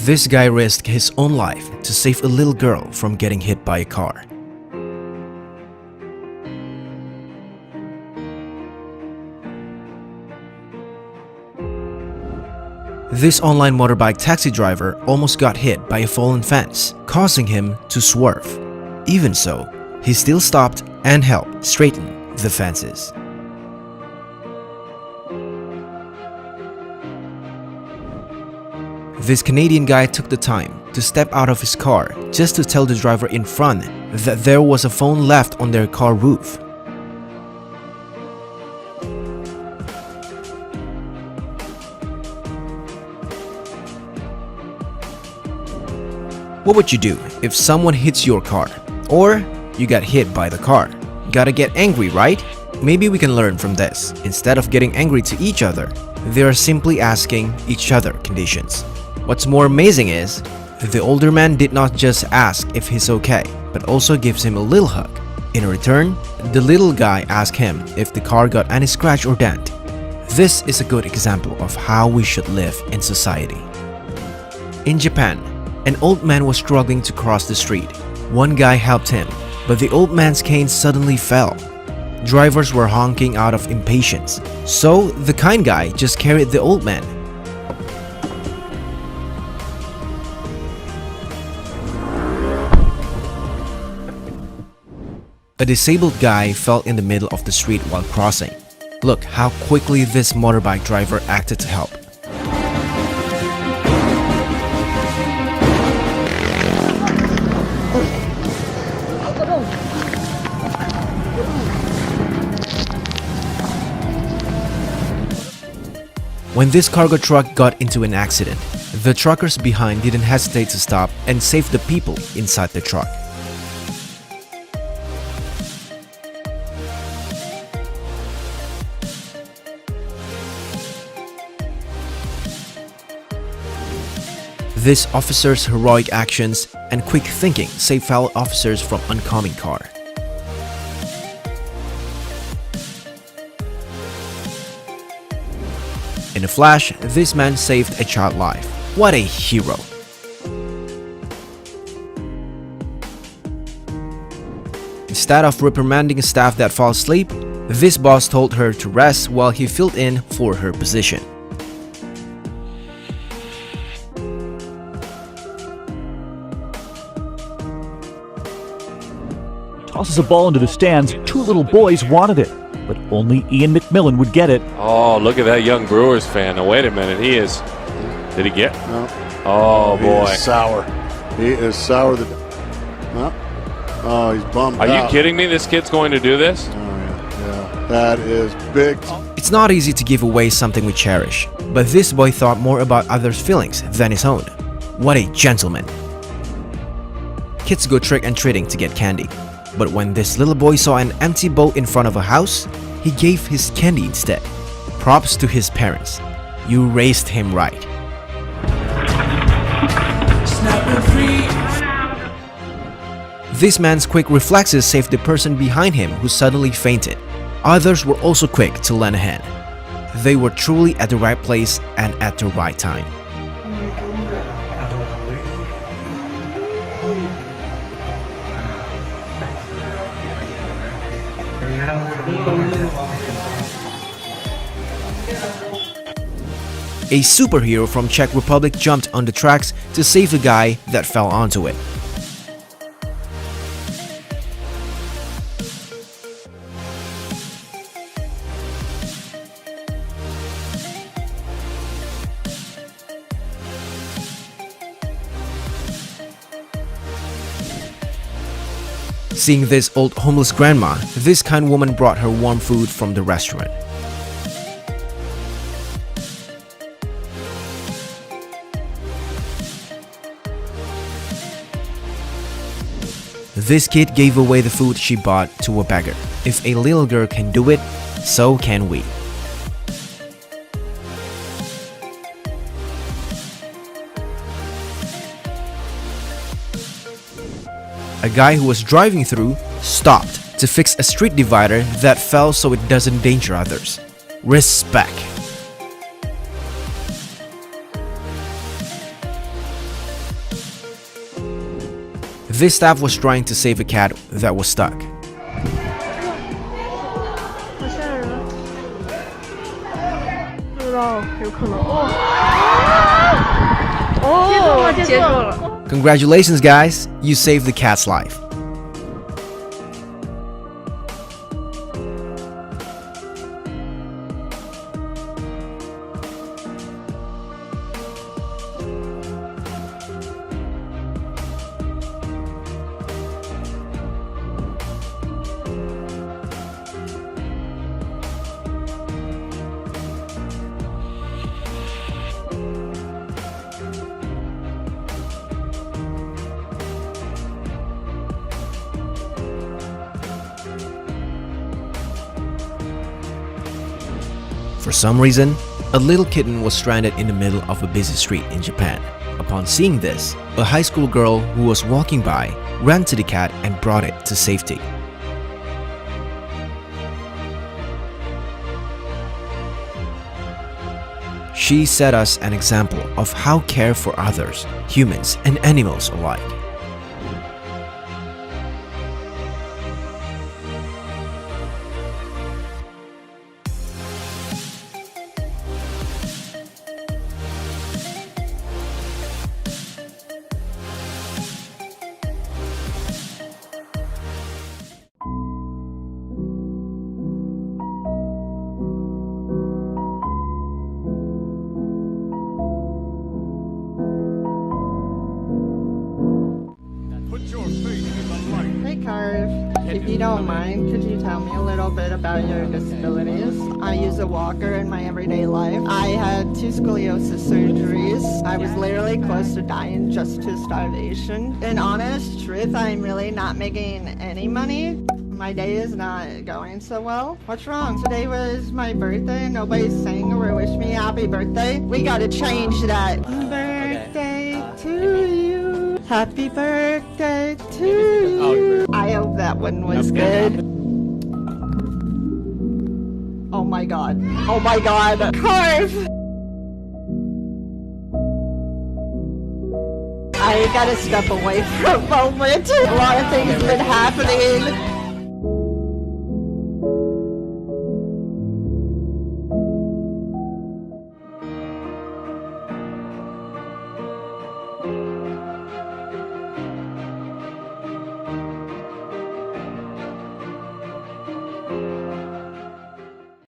This guy risked his own life to save a little girl from getting hit by a car. This online motorbike taxi driver almost got hit by a fallen fence, causing him to swerve. Even so, he still stopped and helped straighten the fences. This Canadian guy took the time to step out of his car just to tell the driver in front that there was a phone left on their car roof. What would you do if someone hits your car or you got hit by the car? Gotta get angry, right? Maybe we can learn from this. Instead of getting angry to each other, they are simply asking each other conditions. What's more amazing is, the older man did not just ask if he's okay, but also gives him a little hug. In return, the little guy asked him if the car got any scratch or dent. This is a good example of how we should live in society. In Japan, an old man was struggling to cross the street. One guy helped him, but the old man's cane suddenly fell. Drivers were honking out of impatience, so the kind guy just carried the old man. A disabled guy fell in the middle of the street while crossing. Look how quickly this motorbike driver acted to help. When this cargo truck got into an accident, the truckers behind didn't hesitate to stop and save the people inside the truck. This officer's heroic actions and quick thinking saved fellow officers from oncoming car. In a flash, this man saved a child's life. What a hero! Instead of reprimanding staff that fall asleep, this boss told her to rest while he filled in for her position. Tosses a ball into the stands. Two little boys wanted it, but only Ian McMillan would get it. Oh, look at that young Brewers fan. Now, wait a minute. He is... Did he get? No. Oh, boy. He is sour. He is sour. No. Oh, he's bummed Are out. you kidding me? This kid's going to do this? Oh, yeah. That is big. It's not easy to give away something we cherish, but this boy thought more about others' feelings than his own. What a gentleman! Kids go trick-and-treating to get candy, but when this little boy saw an empty bowl in front of a house, he gave his candy instead. Props to his parents. You raised him right. This man's quick reflexes saved the person behind him who suddenly fainted. Others were also quick to lend a hand. They were truly at the right place and at the right time. A superhero from Czech Republic jumped on the tracks to save the guy that fell onto it. Seeing this old homeless grandma, this kind woman brought her warm food from the restaurant. This kid gave away the food she bought to a beggar. If a little girl can do it, so can we. A guy who was driving through stopped to fix a street divider that fell so it doesn't endanger others. Respect. This staff was trying to save a cat that was stuck. 好吓人，不知道有可能哦，接住了。 Congratulations, guys! You saved the cat's life. For some reason, a little kitten was stranded in the middle of a busy street in Japan. Upon seeing this, a high school girl who was walking by ran to the cat and brought it to safety. She set us an example of how care for others, humans and animals alike. Hey Carve, if you don't mind, could you tell me a little bit about your disabilities? I use a walker in my everyday life. I had 2 scoliosis surgeries. I was literally close to dying just to starvation. In honest truth, I'm really not making any money. My day is not going so well. What's wrong? Today was my birthday and nobody's saying or wish me happy birthday. We gotta change that. Birthday to you. Happy birthday to you. I hope that one was good. Oh my god. Oh my god. Carve! I gotta step away for a moment. A lot of things have been happening.